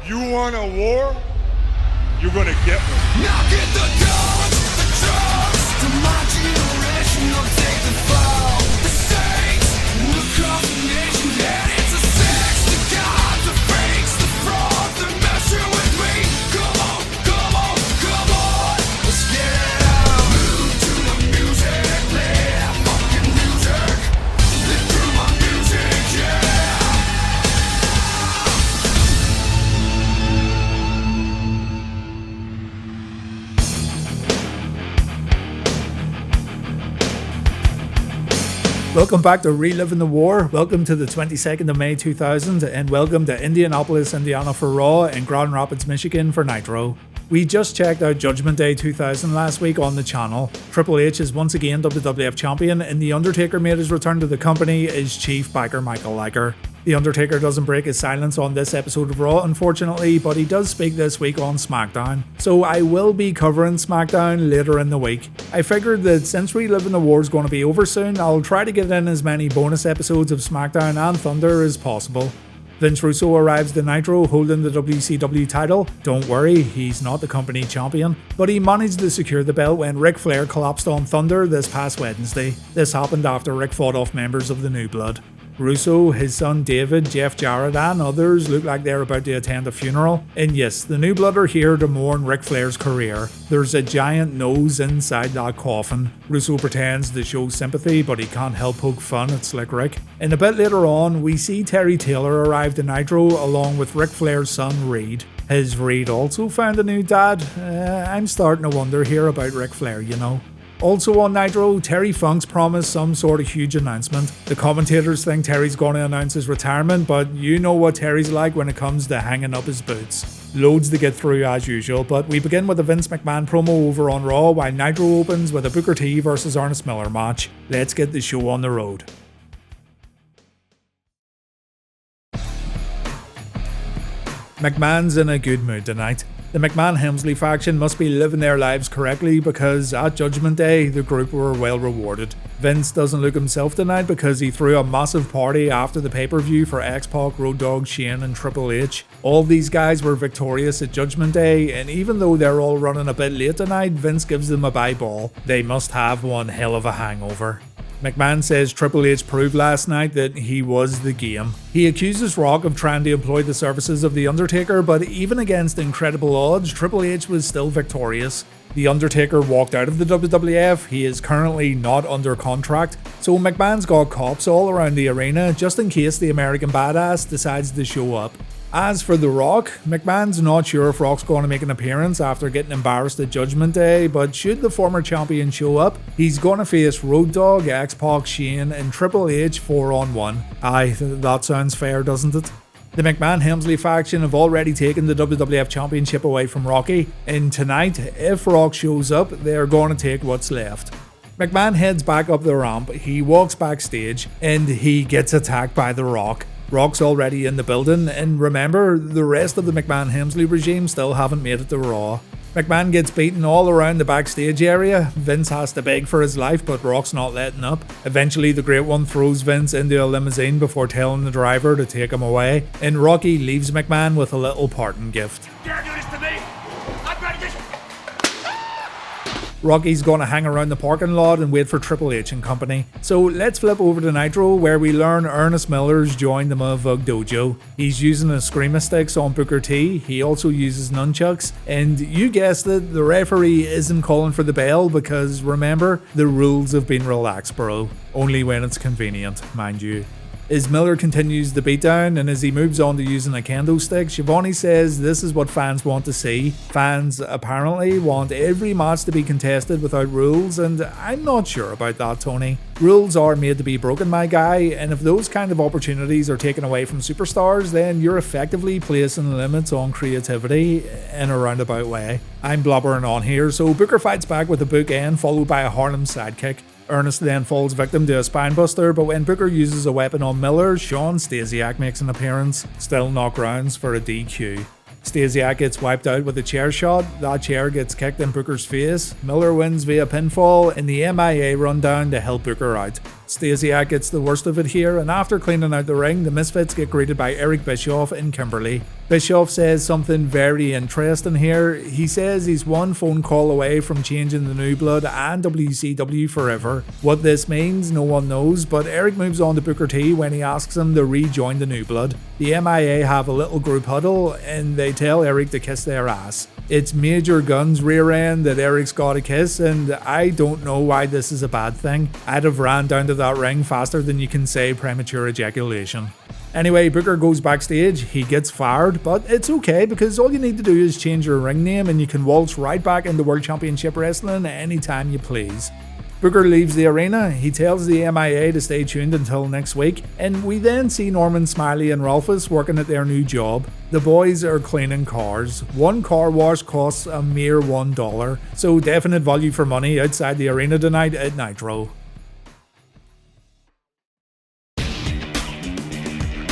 You want a war? You're gonna get one. Now get the guns, the drugs, to my generation, I'll take the fall. The saints, look up the nation, and it's a sex, the gods, the fakes, the fraud, they're messing with me. Come on, come on, come on, let's get it out. Move to the music, play that fucking music. Live through my music, yeah. Welcome back to Reliving the War. Welcome to the 22nd of May 2000 and welcome to Indianapolis, Indiana for Raw and Grand Rapids, Michigan for Nitro. We just checked out Judgment Day 2000 last week on the channel. Triple H is once again WWF Champion and The Undertaker made his return to the company as Chief Backer Michael Liker. The Undertaker doesn't break his silence on this episode of Raw, unfortunately, but he does speak this week on SmackDown. So I will be covering SmackDown later in the week. I figured that since Reliving the War is going to be over soon, I'll try to get in as many bonus episodes of SmackDown and Thunder as possible. Vince Russo arrives to Nitro holding the WCW title. Don't worry, he's not the company champion, but he managed to secure the belt when Ric Flair collapsed on Thunder this past Wednesday. This happened after Ric fought off members of the New Blood. Russo, his son David, Jeff Jarrett and others look like they're about to attend a funeral. And yes, the New Blood are here to mourn Ric Flair's career. There's a giant nose inside that coffin. Russo pretends to show sympathy, but he can't help poke fun at Slick Rick. And a bit later on, we see Terry Taylor arrive to Nitro along with Ric Flair's son Reed. Has Reed also found a new dad? I'm starting to wonder here about Ric Flair, you know. Also on Nitro, Terry Funk's promised some sort of huge announcement. The commentators think Terry's going to announce his retirement, but you know what Terry's like when it comes to hanging up his boots. Loads to get through as usual, but we begin with a Vince McMahon promo over on Raw while Nitro opens with a Booker T vs Ernest Miller match. Let's get the show on the road. McMahon's in a good mood tonight. The McMahon-Helsmley faction must be living their lives correctly because at Judgment Day, the group were well rewarded. Vince doesn't look himself tonight because he threw a massive party after the pay-per-view for X-Pac, Road Dogg, Shane and Triple H. All these guys were victorious at Judgment Day, and even though they're all running a bit late tonight, Vince gives them a bye ball. They must have one hell of a hangover. McMahon says Triple H proved last night that he was the game. He accuses Rock of trying to employ the services of The Undertaker, but even against incredible odds, Triple H was still victorious. The Undertaker walked out of the WWF, he is currently not under contract, so McMahon's got cops all around the arena just in case the American Badass decides to show up. As for The Rock, McMahon's not sure if Rock's going to make an appearance after getting embarrassed at Judgment Day, but should the former champion show up, he's going to face Road Dogg, X-Pac, Shane and Triple H 4-on-1. Aye, that sounds fair, doesn't it? The McMahon-Helsmley faction have already taken the WWF Championship away from Rocky, and tonight, if Rock shows up, they're going to take what's left. McMahon heads back up the ramp, he walks backstage, and he gets attacked by The Rock. Rock's already in the building, and remember, the rest of the McMahon-Helsmley regime still haven't made it to Raw. McMahon gets beaten all around the backstage area. Vince has to beg for his life, but Rock's not letting up. Eventually, the Great One throws Vince into a limousine before telling the driver to take him away, and Rocky leaves McMahon with a little parting gift. Dare do this to me? I'm ready to... Rocky's gonna hang around the parking lot and wait for Triple H and company. So let's flip over to Nitro where we learn Ernest Miller's joined the Mudvug Dojo. He's using a screamer sticks on Booker T, he also uses nunchucks, and you guessed it, the referee isn't calling for the bell because remember, the rules have been relaxed bro. Only when it's convenient, mind you. As Miller continues the beatdown and as he moves on to using a kendo stick, Schiavone says this is what fans want to see. Fans apparently want every match to be contested without rules, and I'm not sure about that, Tony. Rules are made to be broken, my guy, and if those kind of opportunities are taken away from superstars, then you're effectively placing limits on creativity in a roundabout way. I'm blubbering on here, so Booker fights back with a bookend followed by a Harlem sidekick. Ernest then falls victim to a spinebuster, but when Booker uses a weapon on Miller, Shawn Stasiak makes an appearance, still not grounds for a DQ. Stasiak gets wiped out with a chair shot, that chair gets kicked in Booker's face, Miller wins via pinfall, and the MIA run down to help Booker out. Stasiak gets the worst of it here, and after cleaning out the ring, the Misfits get greeted by Eric Bischoff and Kimberly. Bischoff says something very interesting here. He says he's one phone call away from changing the New Blood and WCW forever. What this means, no one knows, but Eric moves on to Booker T when he asks him to rejoin the New Blood. The MIA have a little group huddle, and they tell Eric to kiss their ass. It's Major Gun's rear end that Eric's got a kiss, and I don't know why this is a bad thing. I'd have ran down to that ring faster than you can say premature ejaculation. Anyway, Booker goes backstage, he gets fired, but it's okay because all you need to do is change your ring name and you can waltz right back into World Championship Wrestling anytime you please. Booker leaves the arena, he tells the MIA to stay tuned until next week, and we then see Norman Smiley and Rolfus working at their new job. The boys are cleaning cars. One car wash costs a mere $1, so definite value for money outside the arena tonight at Nitro.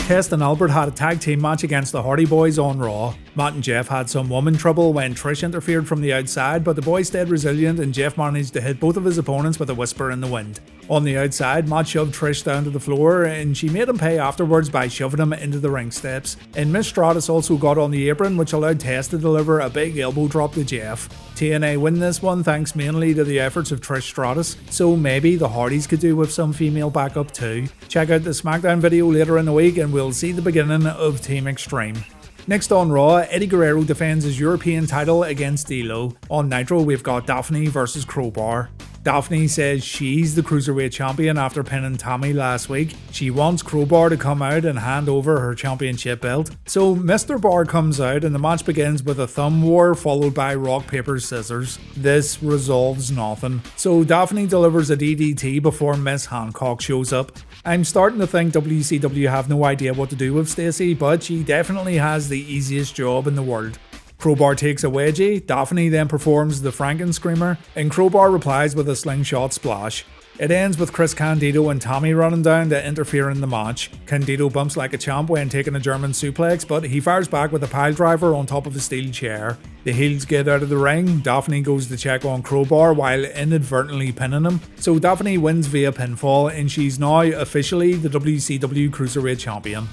Test and Albert had a tag team match against the Hardy Boys on Raw. Matt and Jeff had some woman trouble when Trish interfered from the outside, but the boys stayed resilient and Jeff managed to hit both of his opponents with a whisper in the wind. On the outside, Matt shoved Trish down to the floor and she made him pay afterwards by shoving him into the ring steps. And Miss Stratus also got on the apron, which allowed Test to deliver a big elbow drop to Jeff. TNA win this one thanks mainly to the efforts of Trish Stratus, so maybe the Hardys could do with some female backup too. Check out the SmackDown video later in the week and we'll see the beginning of Team Extreme. Next on Raw, Eddie Guerrero defends his European title against D'Lo. On Nitro, we've got Daffney versus Crowbar. Daffney says she's the Cruiserweight champion after pinning Tammy last week. She wants Crowbar to come out and hand over her championship belt. So Mr. Bar comes out and the match begins with a thumb war followed by rock, paper, scissors. This resolves nothing. So Daffney delivers a DDT before Miss Hancock shows up. I'm starting to think WCW have no idea what to do with Stacey, but she definitely has the easiest job in the world. Crowbar takes a wedgie, Daffney then performs the Franken Screamer, and Crowbar replies with a slingshot splash. It ends with Chris Candido and Tommy running down to interfere in the match. Candido bumps like a champ when taking a German suplex, but he fires back with a piledriver on top of a steel chair. The heels get out of the ring, Daffney goes to check on Crowbar while inadvertently pinning him. So Daffney wins via pinfall and she's now officially the WCW Cruiserweight Champion.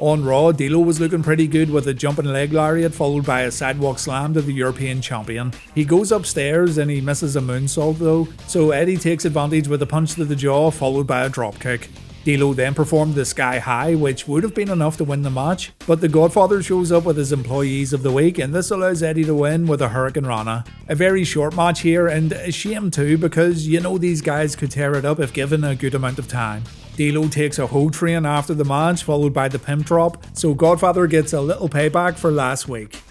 On Raw, D'Lo was looking pretty good with a jumping leg lariat followed by a sidewalk slam to the European champion. He goes upstairs and he misses a moonsault though, so Eddie takes advantage with a punch to the jaw followed by a dropkick. D'Lo then performed the Sky High, which would have been enough to win the match, but the Godfather shows up with his Employees of the Week and this allows Eddie to win with a Hurricane Rana. A very short match here and a shame too because you know these guys could tear it up if given a good amount of time. D'Lo takes a hoe train after the match followed by the pimp drop, so Godfather gets a little payback for last week.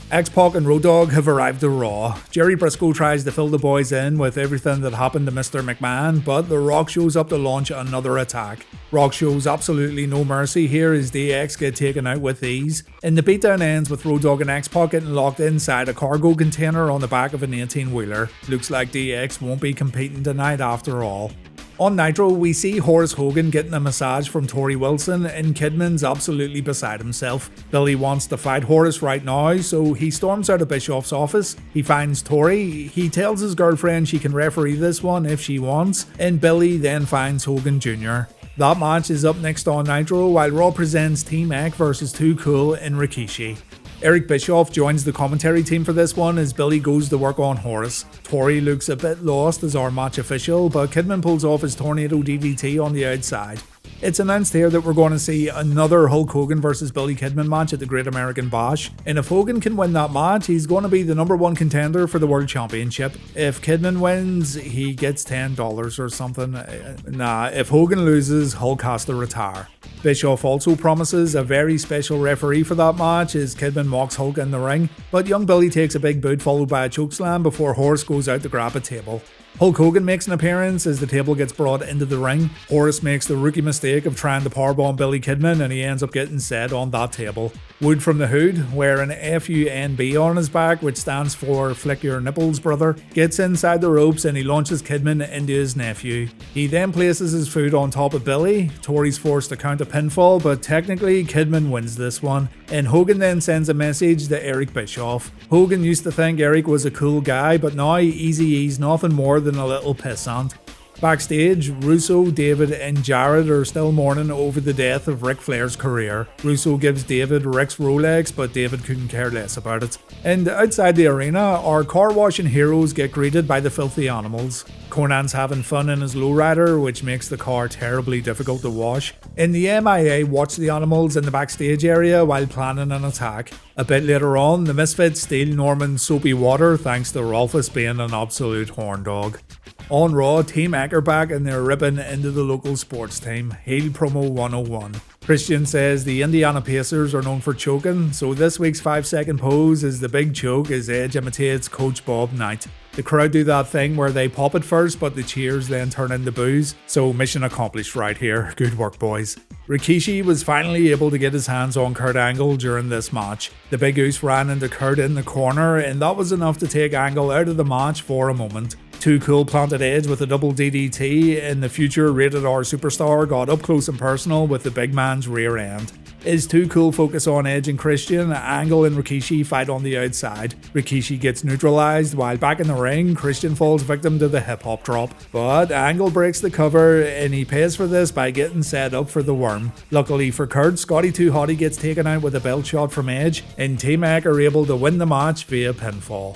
X-Pac and Road Dogg have arrived to Raw. Jerry Briscoe tries to fill the boys in with everything that happened to Mr. McMahon, but The Rock shows up to launch another attack. Rock shows absolutely no mercy here as DX get taken out with ease, and the beatdown ends with Road Dogg and X-Pac getting locked inside a cargo container on the back of an 18-wheeler. Looks like DX won't be competing tonight after all. On Nitro, we see Horace Hogan getting a massage from Tori Wilson and Kidman's absolutely beside himself. Billy wants to fight Horace right now, so he storms out of Bischoff's office. He finds Tori, he tells his girlfriend she can referee this one if she wants, and Billy then finds Hogan Jr. That match is up next on Nitro, while Raw presents Team Ek vs Too Cool and Rikishi. Eric Bischoff joins the commentary team for this one as Billy goes to work on Horace. Tori looks a bit lost as our match official, but Kidman pulls off his Tornado DDT on the outside. It's announced here that we're going to see another Hulk Hogan vs Billy Kidman match at the Great American Bash, and if Hogan can win that match, he's going to be the #1 contender for the World Championship. If Kidman wins, he gets $10 or something. If Hogan loses, Hulk has to retire. Bischoff also promises a very special referee for that match as Kidman mocks Hulk in the ring, but young Billy takes a big boot followed by a chokeslam before Horace goes out to grab a table. Hulk Hogan makes an appearance as the table gets brought into the ring. Horace makes the rookie mistake of trying to powerbomb Billy Kidman and he ends up getting set on that table. Wood from the Hood, wearing FUNB on his back, which stands for Flick Your Nipples Brother, gets inside the ropes and he launches Kidman into his nephew. He then places his foot on top of Billy. Tori's forced to count a pinfall, but technically Kidman wins this one, and Hogan then sends a message to Eric Bischoff. Hogan used to think Eric was a cool guy, but now Eazy-E's nothing more than a little pissant. Backstage, Russo, David and Jarrett are still mourning over the death of Ric Flair's career. Russo gives David Ric's Rolex, but David couldn't care less about it. And outside the arena, our car washing heroes get greeted by the filthy animals. Conan's having fun in his lowrider, which makes the car terribly difficult to wash. And the MIA watch the animals in the backstage area while planning an attack. A bit later on, the Misfits steal Norman's soapy water thanks to Rolfus being an absolute horn dog. On Raw, Team Eck are back and they're ripping into the local sports team. Heel Promo 101. Christian says the Indiana Pacers are known for choking, so this week's 5-second pose is the big choke as Edge imitates Coach Bob Knight. The crowd do that thing where they pop it first, but the cheers then turn into boos, so mission accomplished right here. Good work, boys. Rikishi was finally able to get his hands on Kurt Angle during this match. The Big Goose ran into Kurt in the corner, and that was enough to take Angle out of the match for a moment. Too Cool planted Edge with a double DDT, and the future Rated R superstar got up close and personal with the big man's rear end. Is Too Cool focus on Edge and Christian, Angle and Rikishi fight on the outside. Rikishi gets neutralized, while back in the ring, Christian falls victim to the hip hop drop. But Angle breaks the cover, and he pays for this by getting set up for the worm. Luckily for Kurt, Scotty 2 Hotty gets taken out with a belt shot from Edge, and Team Eck are able to win the match via pinfall.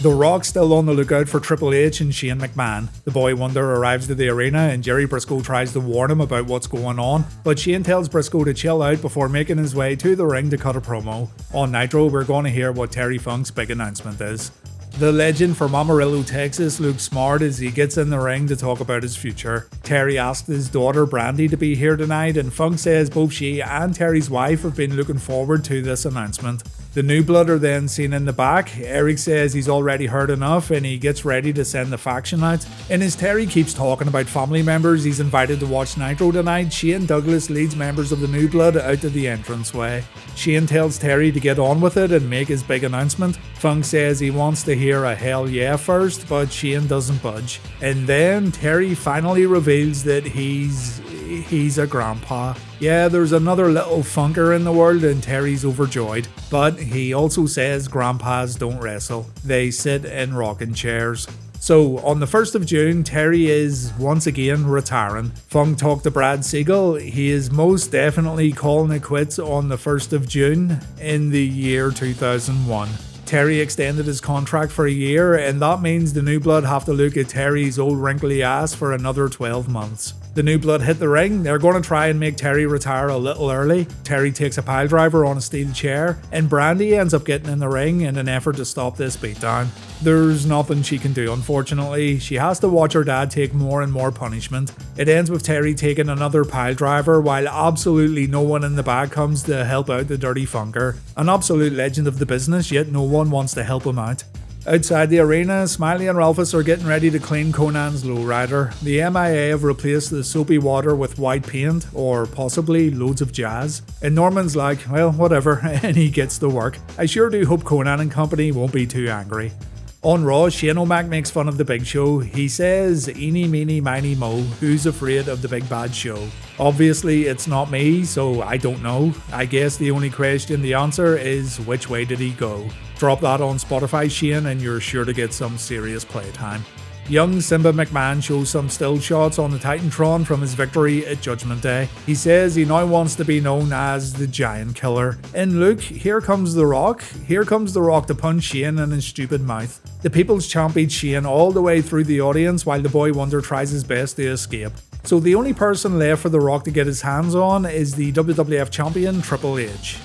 The Rock's still on the lookout for Triple H and Shane McMahon. The Boy Wonder arrives to the arena and Jerry Briscoe tries to warn him about what's going on, but Shane tells Briscoe to chill out before making his way to the ring to cut a promo. On Nitro, we're going to hear what Terry Funk's big announcement is. The legend from Amarillo, Texas looks smart as he gets in the ring to talk about his future. Terry asked his daughter Brandy to be here tonight, and Funk says both she and Terry's wife have been looking forward to this announcement. The New Blood are then seen in the back. Eric says he's already heard enough and he gets ready to send the faction out. And as Terry keeps talking about family members he's invited to watch Nitro tonight, Shane Douglas leads members of the New Blood out to the entranceway. Shane tells Terry to get on with it and make his big announcement. Funk says he wants to hear a hell yeah first, but Shane doesn't budge. And then Terry finally reveals that he's a grandpa. Yeah, there's another little funker in the world and Terry's overjoyed. But he also says grandpas don't wrestle. They sit in rocking chairs. So, on the 1st of June, Terry is once again retiring. Funk talked to Brad Siegel. He is most definitely calling it quits on the 1st of June in the year 2001. Terry extended his contract for a year, and that means the New Blood have to look at Terry's old wrinkly ass for another 12 months. The New Blood hit the ring. They're going to try and make Terry retire a little early. Terry takes a piledriver on a steel chair, and Brandy ends up getting in the ring in an effort to stop this beatdown. There's nothing she can do, unfortunately. She has to watch her dad take more and more punishment. It ends with Terry taking another piledriver, while absolutely no one in the back comes to help out the dirty funker. An absolute legend of the business, yet no one wants to help him out. Outside the arena, Smiley and Ralphus are getting ready to clean Conan's lowrider. The MIA have replaced the soapy water with white paint, or possibly loads of jazz. And Norman's like, well, whatever, and he gets to work. I sure do hope Conan and company won't be too angry. On Raw, Shane O'Mac makes fun of the Big Show. He says, eeny, meeny, miny, mo, who's afraid of the big bad show? Obviously, it's not me, so I don't know. I guess the only question the answer is, which way did he go? Drop that on Spotify, Shane, and you're sure to get some serious playtime. Young Simba McMahon shows some still shots on the Titantron from his victory at Judgment Day. He says he now wants to be known as the Giant Killer. And look, here comes The Rock. Here comes The Rock to punch Shane in his stupid mouth. The People's Champ beats Shane all the way through the audience while the Boy Wonder tries his best to escape. So the only person left for The Rock to get his hands on is the WWF Champion Triple H.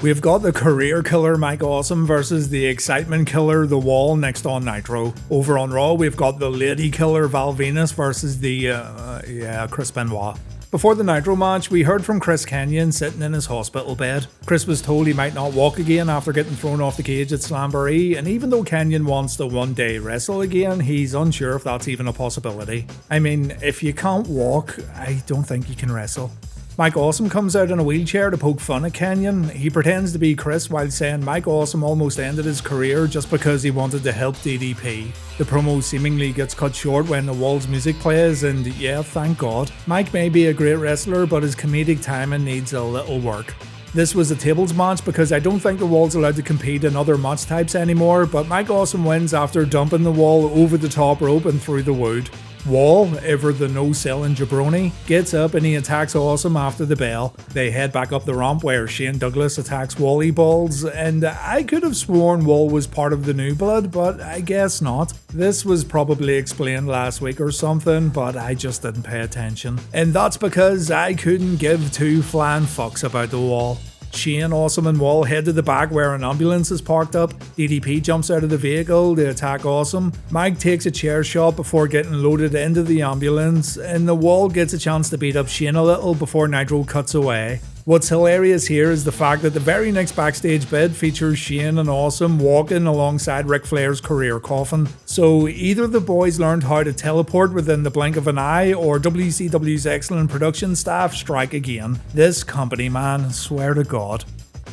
We've got the career killer Mike Awesome versus the excitement killer The Wall next on Nitro. Over on Raw, we've got the lady killer Val Venis versus the, Chris Benoit. Before the Nitro match, we heard from Chris Kenyon sitting in his hospital bed. Chris was told he might not walk again after getting thrown off the cage at Slamboree, and even though Kenyon wants to one day wrestle again, he's unsure if that's even a possibility. I mean, if you can't walk, I don't think you can wrestle. Mike Awesome comes out in a wheelchair to poke fun at Kenyon. He pretends to be Chris while saying Mike Awesome almost ended his career just because he wanted to help DDP. The promo seemingly gets cut short when The Wall's music plays, and yeah, thank God. Mike may be a great wrestler, but his comedic timing needs a little work. This was a tables match because I don't think the Wall's allowed to compete in other match types anymore, but Mike Awesome wins after dumping the Wall over the top rope and through the wood. Wall, ever the no-selling jabroni, gets up and he attacks Awesome after the bell. They head back up the ramp where Shane Douglas attacks Wally Balls, and I could have sworn Wall was part of the New Blood, but I guess not. This was probably explained last week or something, but I just didn't pay attention. And that's because I couldn't give two flying fucks about the Wall. Shane, Awesome and Wall head to the back where an ambulance is parked up. DDP jumps out of the vehicle to attack Awesome. Mike takes a chair shot before getting loaded into the ambulance, and the Wall gets a chance to beat up Shane a little before Nitro cuts away. What's hilarious here is the fact that the very next backstage bit features Shane and Awesome walking alongside Ric Flair's career coffin. So either the boys learned how to teleport within the blink of an eye, or WCW's excellent production staff strike again. This company, man, swear to God.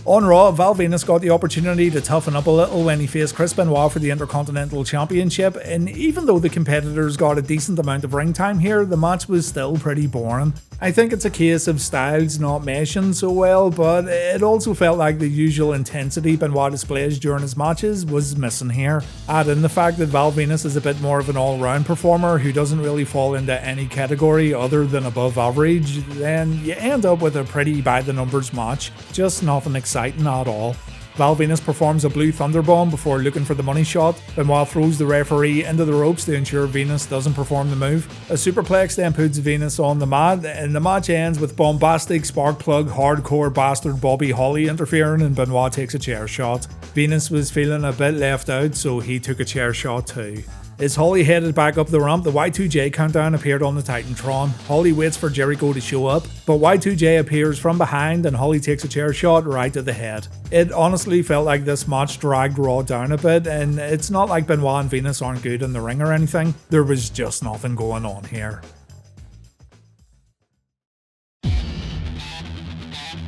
On Raw, Val Venis got the opportunity to toughen up a little when he faced Chris Benoit for the Intercontinental Championship, and even though the competitors got a decent amount of ring time here, the match was still pretty boring. I think it's a case of styles not meshing so well, but it also felt like the usual intensity Benoit displays during his matches was missing here. Add in the fact that Val Venis is a bit more of an all-round performer who doesn't really fall into any category other than above average, then you end up with a pretty by-the-numbers match. Just nothing exciting at all. Val Venis performs a blue thunderbomb before looking for the money shot. Benoit throws the referee into the ropes to ensure Venis doesn't perform the move. A superplex then puts Venis on the mat, and the match ends with bombastic spark plug hardcore bastard Bobby Holly interfering, and Benoit takes a chair shot. Venis was feeling a bit left out, so he took a chair shot too. As Holly headed back up the ramp, the Y2J countdown appeared on the Titantron. Holly waits for Jericho to show up, but Y2J appears from behind and Holly takes a chair shot right to the head. It honestly felt like this match dragged Raw down a bit, and it's not like Benoit and Venis aren't good in the ring or anything. There was just nothing going on here.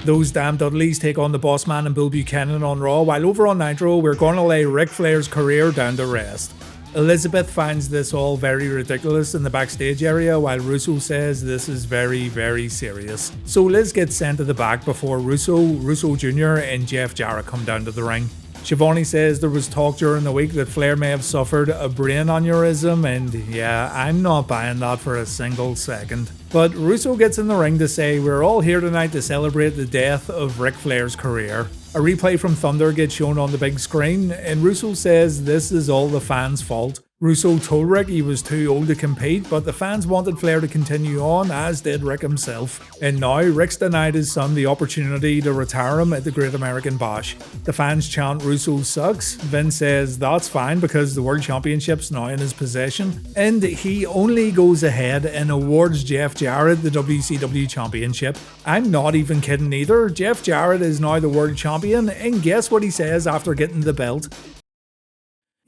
Those damn Dudleys take on the Bossman and Bill Buchanan on Raw, while over on Nitro, we're gonna lay Ric Flair's career down to rest. Elizabeth finds this all very ridiculous in the backstage area, while Russo says this is very, very serious. So Liz gets sent to the back before Russo Jr. and Jeff Jarrett come down to the ring. Shivani says there was talk during the week that Flair may have suffered a brain aneurysm, and yeah, I'm not buying that for a single second. But Russo gets in the ring to say we're all here tonight to celebrate the death of Ric Flair's career. A replay from Thunder gets shown on the big screen, and Russo says this is all the fans' fault. Russo told Ric he was too old to compete, but the fans wanted Flair to continue on, as did Ric himself. And now Ric's denied his son the opportunity to retire him at the Great American Bash. The fans chant Russo sucks. Vince says that's fine because the World Championship's now in his possession. And he only goes ahead and awards Jeff Jarrett the WCW Championship. I'm not even kidding either. Jeff Jarrett is now the World Champion, and guess what he says after getting the belt?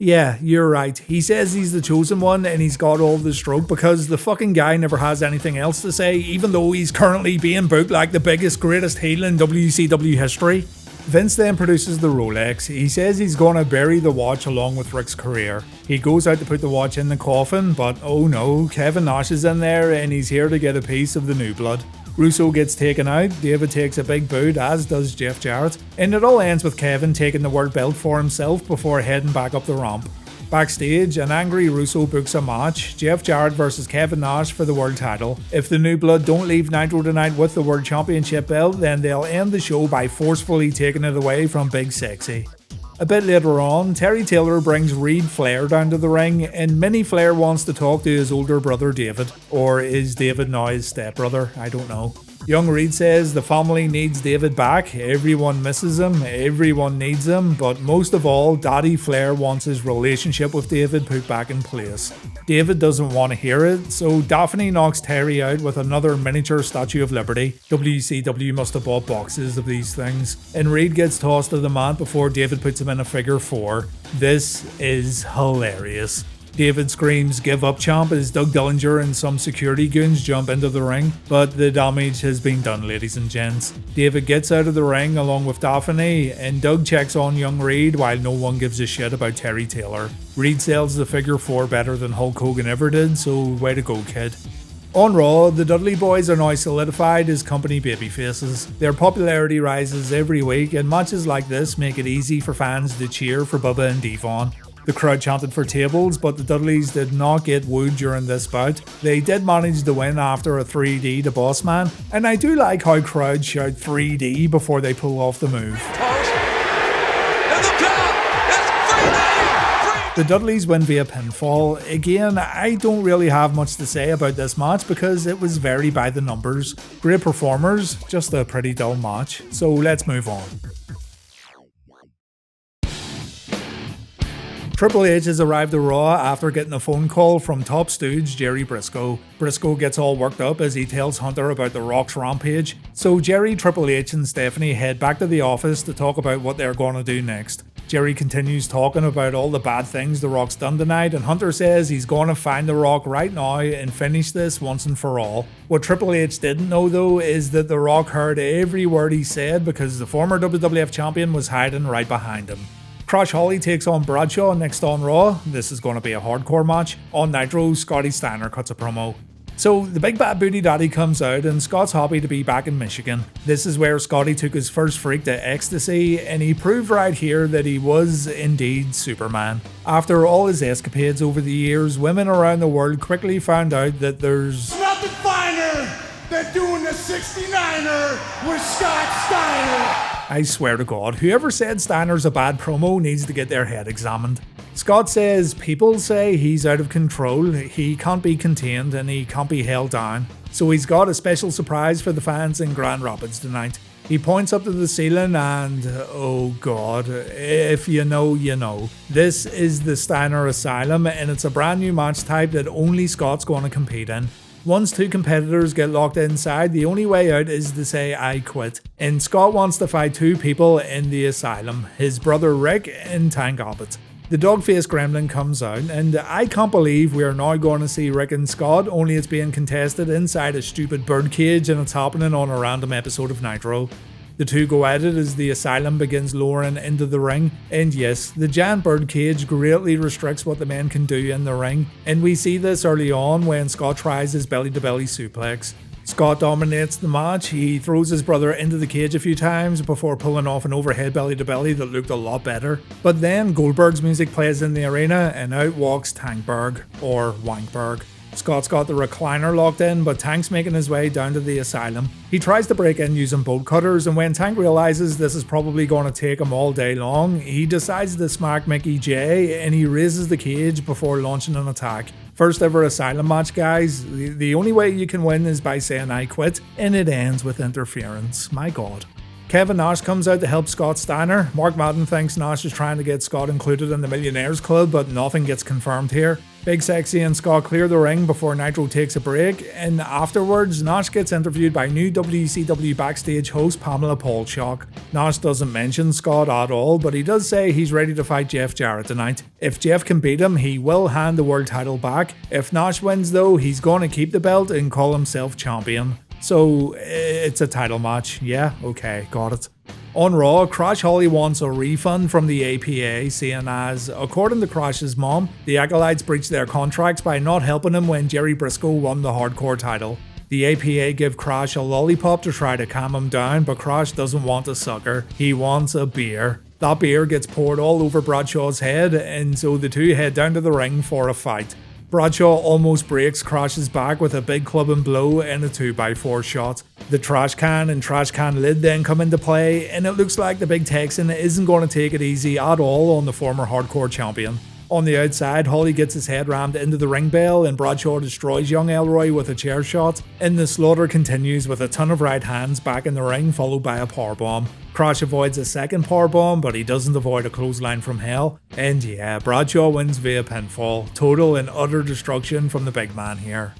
Yeah, you're right. He says he's the chosen one and he's got all the stroke because the fucking guy never has anything else to say, even though he's currently being booked like the biggest, greatest heel in WCW history. Vince then produces the Rolex. He says he's gonna bury the watch along with Ric's career. He goes out to put the watch in the coffin, but oh no, Kevin Nash is in there and he's here to get a piece of the new blood. Russo gets taken out, David takes a big boot, as does Jeff Jarrett, and it all ends with Kevin taking the world belt for himself before heading back up the ramp. Backstage, an angry Russo books a match, Jeff Jarrett versus Kevin Nash for the world title. If the New Blood don't leave Nitro tonight with the World Championship belt, then they'll end the show by forcefully taking it away from Big Sexy. A bit later on, Terry Taylor brings Ric Flair down to the ring, and Mini Flair wants to talk to his older brother David. Or is David now his stepbrother? I don't know. Young Reed says the family needs David back, everyone misses him, everyone needs him, but most of all, Daddy Flair wants his relationship with David put back in place. David doesn't want to hear it, so Daffney knocks Terry out with another miniature Statue of Liberty. WCW must have bought boxes of these things. And Reed gets tossed to the mat before David puts him in a figure 4. This is hilarious. David screams "give up champ" as Doug Dillinger and some security goons jump into the ring, but the damage has been done, ladies and gents. David gets out of the ring along with Daffney, and Doug checks on young Reed while no one gives a shit about Terry Taylor. Reed sells the figure 4 better than Hulk Hogan ever did, so way to go, kid. On Raw, the Dudley Boyz are now solidified as company babyfaces. Their popularity rises every week, and matches like this make it easy for fans to cheer for Bubba and Devon. The crowd chanted for tables, but the Dudleys did not get wooed during this bout. They did manage to win after a 3D to Bossman, and I do like how crowds shout 3D before they pull off the move. The Dudleys win via pinfall. Again, I don't really have much to say about this match because it was very by the numbers. Great performers, just a pretty dull match. So let's move on. Triple H has arrived at Raw after getting a phone call from top stooge Jerry Briscoe. Briscoe gets all worked up as he tells Hunter about The Rock's rampage. So Jerry, Triple H and Stephanie head back to the office to talk about what they're going to do next. Jerry continues talking about all the bad things The Rock's done tonight, and Hunter says he's going to find The Rock right now and finish this once and for all. What Triple H didn't know though is that The Rock heard every word he said because the former WWF champion was hiding right behind him. Crash Holly takes on Bradshaw next on Raw. This is going to be a hardcore match. On Nitro, Scotty Steiner cuts a promo. So the big bad booty daddy comes out and Scott's happy to be back in Michigan. This is where Scotty took his first freak to ecstasy, and he proved right here that he was indeed Superman. After all his escapades over the years, women around the world quickly found out that there's nothing finer than doing the 69er with Scott Steiner. I swear to God, whoever said Steiner's a bad promo needs to get their head examined. Scott says people say he's out of control, he can't be contained and he can't be held down. So he's got a special surprise for the fans in Grand Rapids tonight. He points up to the ceiling and, oh God, if you know, you know. This is the Steiner Asylum and it's a brand new match type that only Scott's going to compete in. Once two competitors get locked inside, the only way out is to say I quit. And Scott wants to fight two people in the asylum, his brother Rick and Tank Abbott. The dog-faced gremlin comes out, and I can't believe we are now going to see Rick and Scott, only it's being contested inside a stupid birdcage and it's happening on a random episode of Nitro. The two go at it as the asylum begins lowering into the ring, and yes, the giant birdcage greatly restricts what the men can do in the ring, and we see this early on when Scott tries his belly-to-belly suplex. Scott dominates the match, he throws his brother into the cage a few times before pulling off an overhead belly-to-belly that looked a lot better. But then Goldberg's music plays in the arena and out walks Tankberg, or Wankberg. Scott's got the recliner locked in, but Tank's making his way down to the asylum. He tries to break in using bolt cutters, and when Tank realizes this is probably going to take him all day long, he decides to smack Mickey J, and he raises the cage before launching an attack. First ever asylum match, guys. The only way you can win is by saying I quit, and it ends with interference. My God. Kevin Nash comes out to help Scott Steiner. Mark Madden thinks Nash is trying to get Scott included in the Millionaires Club, but nothing gets confirmed here. Big Sexy and Scott clear the ring before Nitro takes a break, and afterwards, Nash gets interviewed by new WCW backstage host Pamela Paulshock. Nash doesn't mention Scott at all, but he does say he's ready to fight Jeff Jarrett tonight. If Jeff can beat him, he will hand the world title back. If Nash wins though, he's going to keep the belt and call himself champion. So, it's a title match. Yeah, okay, got it. On Raw, Crash Holly wants a refund from the APA, saying as, according to Crash's mom, the Acolytes breached their contracts by not helping him when Jerry Briscoe won the hardcore title. The APA give Crash a lollipop to try to calm him down, but Crash doesn't want a sucker, he wants a beer. That beer gets poured all over Bradshaw's head, and so the two head down to the ring for a fight. Bradshaw almost breaks Crash's back with a big club and blow and a 2x4 shot. The trash can and trash can lid then come into play, and it looks like the big Texan isn't going to take it easy at all on the former hardcore champion. On the outside, Holly gets his head rammed into the ring bell and Bradshaw destroys young Elroy with a chair shot, and the slaughter continues with a ton of right hands back in the ring followed by a powerbomb. Crash avoids a second powerbomb, but he doesn't avoid a clothesline from hell, and yeah, Bradshaw wins via pinfall. Total and utter destruction from the big man here.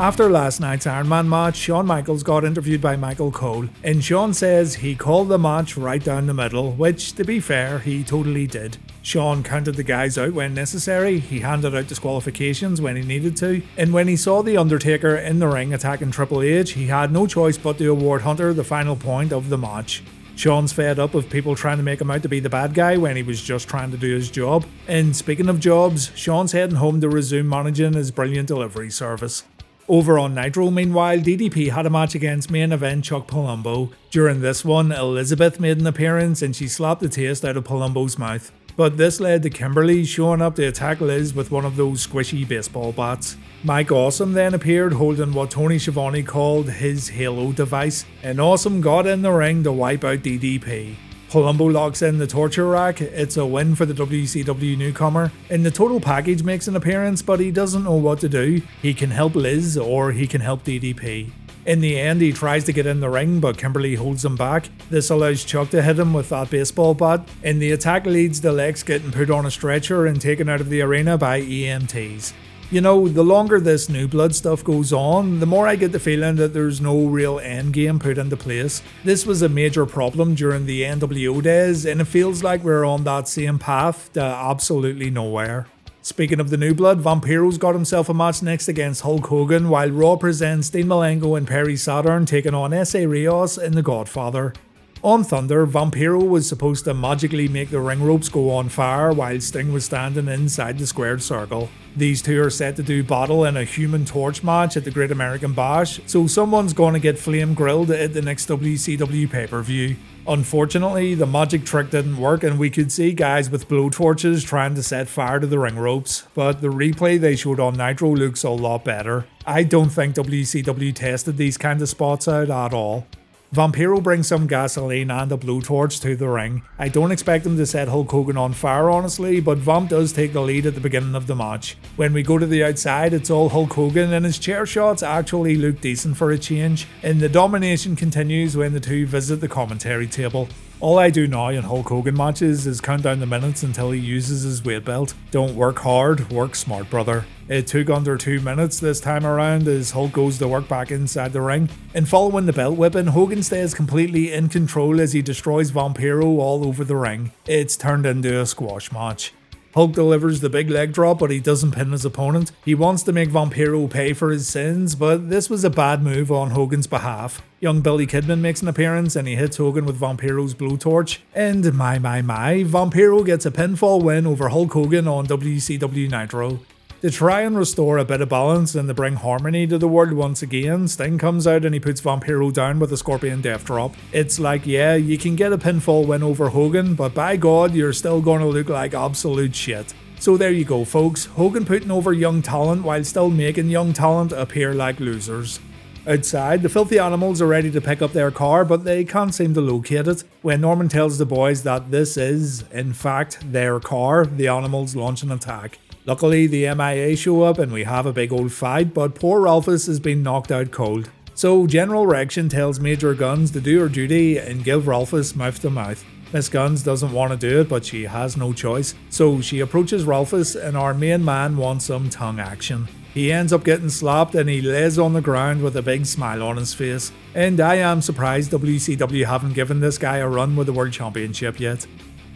After last night's Iron Man match, Shawn Michaels got interviewed by Michael Cole, and Shawn says he called the match right down the middle, which, to be fair, he totally did. Shawn counted the guys out when necessary, he handed out disqualifications when he needed to, and when he saw The Undertaker in the ring attacking Triple H, he had no choice but to award Hunter the final point of the match. Sean's fed up of people trying to make him out to be the bad guy when he was just trying to do his job. And speaking of jobs, Sean's heading home to resume managing his brilliant delivery service. Over on Nitro, meanwhile, DDP had a match against main event Chuck Palumbo. During this one, Elizabeth made an appearance and she slapped the taste out of Palumbo's mouth. But this led to Kimberly showing up to attack Liz with one of those squishy baseball bats. Mike Awesome then appeared holding what Tony Schiavone called his Halo device, and Awesome got in the ring to wipe out DDP. Palumbo locks in the torture rack. It's a win for the WCW newcomer, and the total package makes an appearance, but he doesn't know what to do. He can help Liz or he can help DDP. In the end, he tries to get in the ring, but Kimberly holds him back. This allows Chuck to hit him with that baseball bat, and the attack leads to Lex getting put on a stretcher and taken out of the arena by EMTs. You know, the longer this New Blood stuff goes on, the more I get the feeling that there's no real end game put into place. This was a major problem during the NWO days, and it feels like we're on that same path to absolutely nowhere. Speaking of the New Blood, Vampiro's got himself a match next against Hulk Hogan, while Raw presents Dean Malenko and Perry Saturn taking on Essa Rios in The Godfather. On Thunder, Vampiro was supposed to magically make the ring ropes go on fire while Sting was standing inside the squared circle. These two are set to do battle in a Human Torch match at the Great American Bash, so someone's going to get flame grilled at the next WCW pay-per-view. Unfortunately, the magic trick didn't work and we could see guys with blowtorches trying to set fire to the ring ropes, but the replay they showed on Nitro looks a lot better. I don't think WCW tested these kind of spots out at all. Vampiro brings some gasoline and a blowtorch to the ring. I don't expect him to set Hulk Hogan on fire honestly, but Vamp does take the lead at the beginning of the match. When we go to the outside, it's all Hulk Hogan and his chair shots actually look decent for a change, and the domination continues when the two visit the commentary table. All I do now in Hulk Hogan matches is count down the minutes until he uses his weight belt. Don't work hard, work smart, brother. It took under 2 minutes this time around as Hulk goes to work back inside the ring. And following the belt whipping, Hogan stays completely in control as he destroys Vampiro all over the ring. It's turned into a squash match. Hulk delivers the big leg drop, but he doesn't pin his opponent. He wants to make Vampiro pay for his sins, but this was a bad move on Hogan's behalf. Young Billy Kidman makes an appearance and he hits Hogan with Vampiro's blowtorch. And my, Vampiro gets a pinfall win over Hulk Hogan on WCW Nitro. To try and restore a bit of balance and to bring harmony to the world once again, Sting comes out and he puts Vampiro down with a Scorpion Death Drop. It's like, yeah, you can get a pinfall win over Hogan, but by God, you're still going to look like absolute shit. So there you go, folks. Hogan putting over young talent while still making young talent appear like losers. Outside, the filthy animals are ready to pick up their car, but they can't seem to locate it. When Norman tells the boys that this is, in fact, their car, the animals launch an attack. Luckily, the MIA show up and we have a big old fight, but poor Ralphus has been knocked out cold. So General Rection tells Major Guns to do her duty and give Ralphus mouth to mouth. Miss Guns doesn't want to do it, but she has no choice. So she approaches Ralphus and our main man wants some tongue action. He ends up getting slapped and he lays on the ground with a big smile on his face. And I am surprised WCW haven't given this guy a run with the World Championship yet.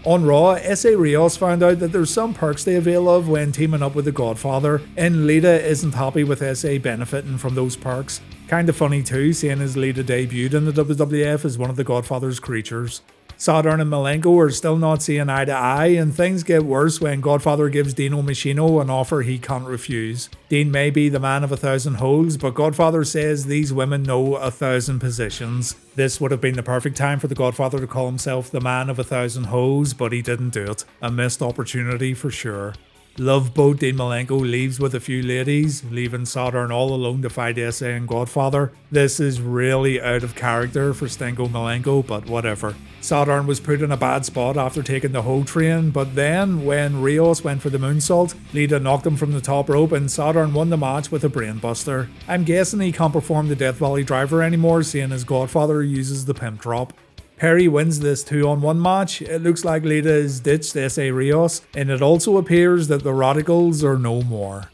On Raw, Essa Rios found out that there's some perks they avail of when teaming up with the Godfather, and Lita isn't happy with Essa benefiting from those perks. Kinda funny too, seeing as Lita debuted in the WWF as one of the Godfather's creatures. Saturn and Malenko are still not seeing eye to eye, and things get worse when Godfather gives Dino Machino an offer he can't refuse. Dean may be the man of 1,000 holes, but Godfather says these women know 1,000 positions. This would have been the perfect time for the Godfather to call himself the man of 1,000 hoes, but he didn't do it. A missed opportunity for sure. Love Boat Dean Malenko leaves with a few ladies, leaving Saturn all alone to fight Essa and Godfather. This is really out of character for Stingo Malenko, but whatever. Saturn was put in a bad spot after taking the Ho train, but then when Rios went for the moonsault, Lita knocked him from the top rope and Saturn won the match with a brainbuster. I'm guessing he can't perform the Death Valley Driver anymore, seeing his Godfather uses the pimp drop. Perry wins this 2-on-1 match. It looks like Lita has ditched Essa Rios, and it also appears that the Radicals are no more.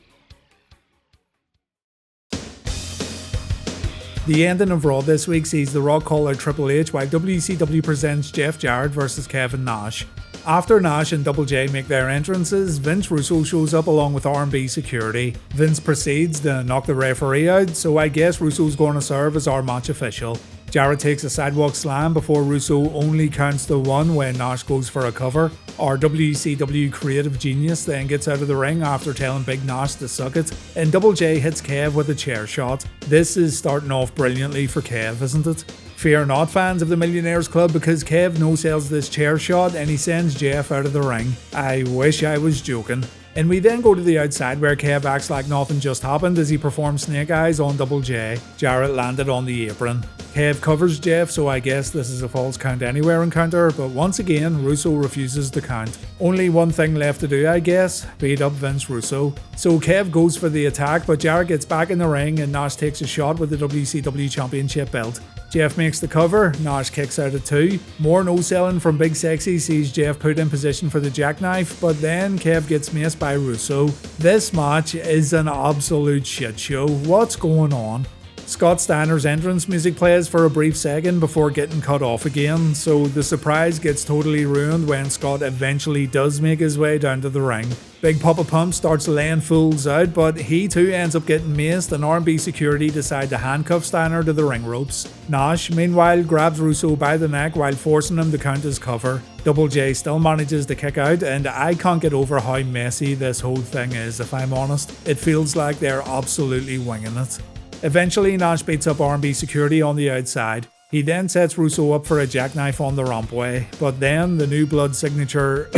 The ending of Raw this week sees The Rock call out Triple H while WCW presents Jeff Jarrett vs Kevin Nash. After Nash and Double J make their entrances, Vince Russo shows up along with R&B security. Vince proceeds to knock the referee out, so I guess Russo's going to serve as our match official. Jarrett takes a sidewalk slam before Russo only counts the one when Nash goes for a cover. Our WCW creative genius then gets out of the ring after telling Big Nash to suck it, and Double J hits Kev with a chair shot. This is starting off brilliantly for Kev, isn't it? Fear not, fans of the Millionaires Club, because Kev no-sells this chair shot and he sends Jeff out of the ring. I wish I was joking. And we then go to the outside where Kev acts like nothing just happened as he performs Snake Eyes on Double J. Jarrett landed on the apron. Kev covers Jeff, so I guess this is a false count anywhere encounter, but once again, Russo refuses to count. Only one thing left to do, I guess, beat up Vince Russo. So Kev goes for the attack, but Jarrett gets back in the ring and Nash takes a shot with the WCW Championship belt. Jeff makes the cover, Nash kicks out at 2. More no-selling from Big Sexy sees Jeff put in position for the jackknife, but then Kev gets maced by Russo. This match is an absolute shit show. What's going on? Scott Steiner's entrance music plays for a brief second before getting cut off again, so the surprise gets totally ruined when Scott eventually does make his way down to the ring. Big Papa Pump starts laying fools out, but he too ends up getting maced and R&B security decide to handcuff Steiner to the ring ropes. Nash, meanwhile, grabs Russo by the neck while forcing him to count his cover. Double J still manages to kick out, and I can't get over how messy this whole thing is, if I'm honest. It feels like they're absolutely winging it. Eventually, Nash beats up R&B security on the outside. He then sets Russo up for a jackknife on the rampway, but then the New Blood signature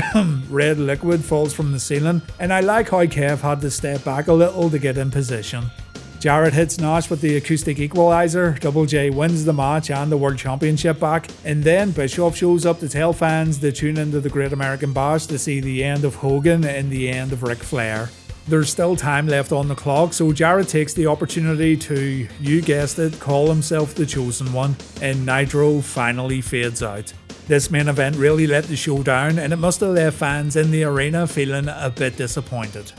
red liquid falls from the ceiling, and I like how Kev had to step back a little to get in position. Jarrett hits Nash with the acoustic equalizer, Double J wins the match and the World Championship back, and then Bischoff shows up to tell fans to tune into the Great American Bash to see the end of Hogan and the end of Ric Flair. There's still time left on the clock, so Jarrett takes the opportunity to, you guessed it, call himself the Chosen One, and Nitro finally fades out. This main event really let the show down, and it must have left fans in the arena feeling a bit disappointed.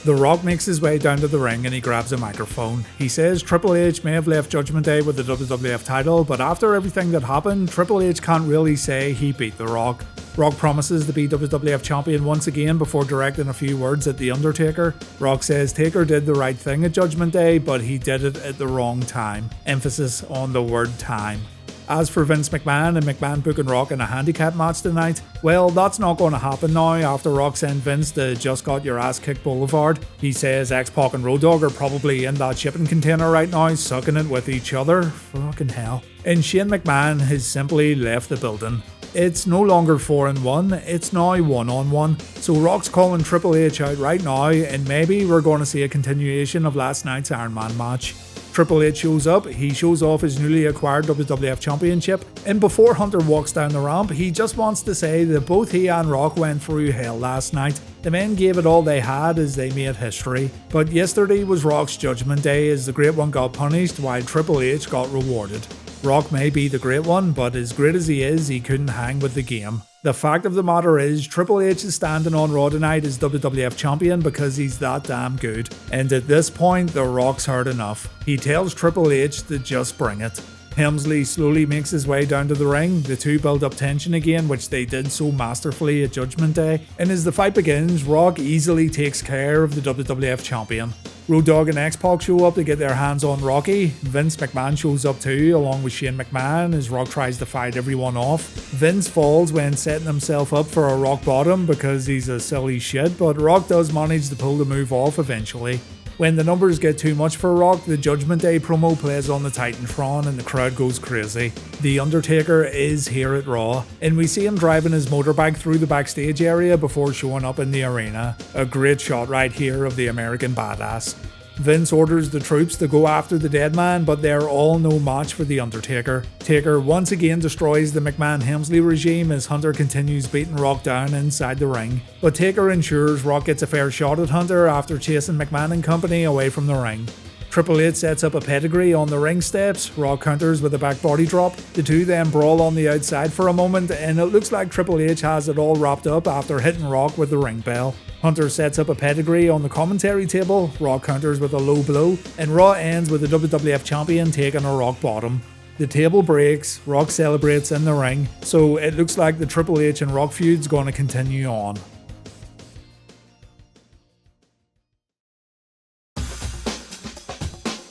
The Rock makes his way down to the ring and he grabs a microphone. He says Triple H may have left Judgment Day with the WWF title, but after everything that happened, Triple H can't really say he beat The Rock. Rock promises to be WWF champion once again before directing a few words at The Undertaker. Rock says Taker did the right thing at Judgment Day, but he did it at the wrong time. Emphasis on the word time. As for Vince McMahon and McMahon booking Rock in a handicap match tonight, well, that's not going to happen now after Rock sent Vince to Just Got Your Ass Kicked Boulevard. He says X-Pac and Road Dogg are probably in that shipping container right now, sucking it with each other. Fucking hell. And Shane McMahon has simply left the building. It's no longer 4-1, it's now 1-on-1. So Rock's calling Triple H out right now, and maybe we're going to see a continuation of last night's Iron Man match. Triple H shows up, he shows off his newly acquired WWF Championship, and before Hunter walks down the ramp, he just wants to say that both he and Rock went through hell last night. The men gave it all they had as they made history, but yesterday was Rock's Judgment Day as the Great One got punished while Triple H got rewarded. Rock may be the Great One, but as great as he is, he couldn't hang with the game. The fact of the matter is, Triple H is standing on Raw tonight as WWF Champion because he's that damn good. And at this point, The Rock's heard enough. He tells Triple H to just bring it. Hemsley slowly makes his way down to the ring. The two build up tension again, which they did so masterfully at Judgment Day. And as the fight begins, Rock easily takes care of the WWF Champion. Road Dogg and X-Pac show up to get their hands on Rocky. Vince McMahon shows up too, along with Shane McMahon, as Rock tries to fight everyone off. Vince falls when setting himself up for a rock bottom because he's a silly shit, but Rock does manage to pull the move off eventually. When the numbers get too much for Rock, the Judgment Day promo plays on the Titantron and the crowd goes crazy. The Undertaker is here at Raw, and we see him driving his motorbike through the backstage area before showing up in the arena. A great shot right here of the American Badass. Vince orders the troops to go after the dead man, but they're all no match for the Undertaker. Taker once again destroys the McMahon-Helsmley regime as Hunter continues beating Rock down inside the ring. But Taker ensures Rock gets a fair shot at Hunter after chasing McMahon and company away from the ring. Triple H sets up a pedigree on the ring steps, Rock counters with a back body drop. The two then brawl on the outside for a moment, and it looks like Triple H has it all wrapped up after hitting Rock with the ring bell. Hunter sets up a pedigree on the commentary table, Rock counters with a low blow, and Raw ends with the WWF Champion taking a rock bottom. The table breaks, Rock celebrates in the ring, so it looks like the Triple H and Rock feud's going to continue on.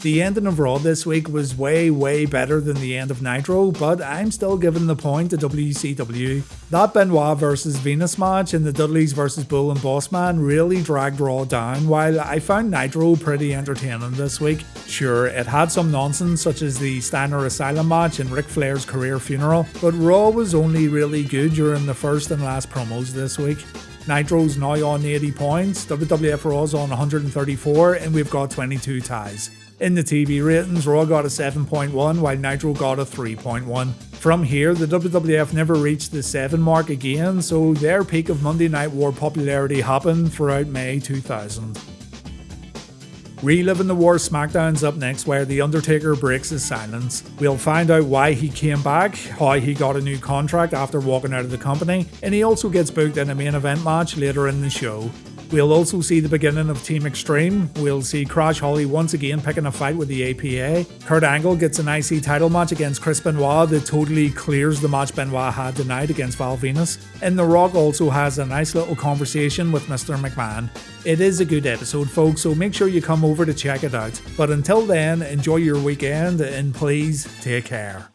The ending of Raw this week was way better than the end of Nitro, but I'm still giving the point to WCW. That Benoit vs Venis match and the Dudleys vs Bull and Bossman really dragged Raw down, while I found Nitro pretty entertaining this week. Sure, it had some nonsense such as the Steiner Asylum match and Ric Flair's career funeral, but Raw was only really good during the first and last promos this week. Nitro's now on 80 points, WWF Raw's on 134, and we've got 22 ties. In the TV ratings, Raw got a 7.1 while Nitro got a 3.1. From here, the WWF never reached the 7 mark again, so their peak of Monday Night War popularity happened throughout May 2000. Reliving the War SmackDown's up next, where The Undertaker breaks his silence. We'll find out why he came back, how he got a new contract after walking out of the company, and he also gets booked in a main event match later in the show. We'll also see the beginning of Team Extreme. We'll see Crash Holly once again picking a fight with the APA. Kurt Angle gets an IC title match against Chris Benoit that totally clears the match Benoit had tonight against Val Venis. And The Rock also has a nice little conversation with Mr. McMahon. It is a good episode, folks, so make sure you come over to check it out. But until then, enjoy your weekend and please take care.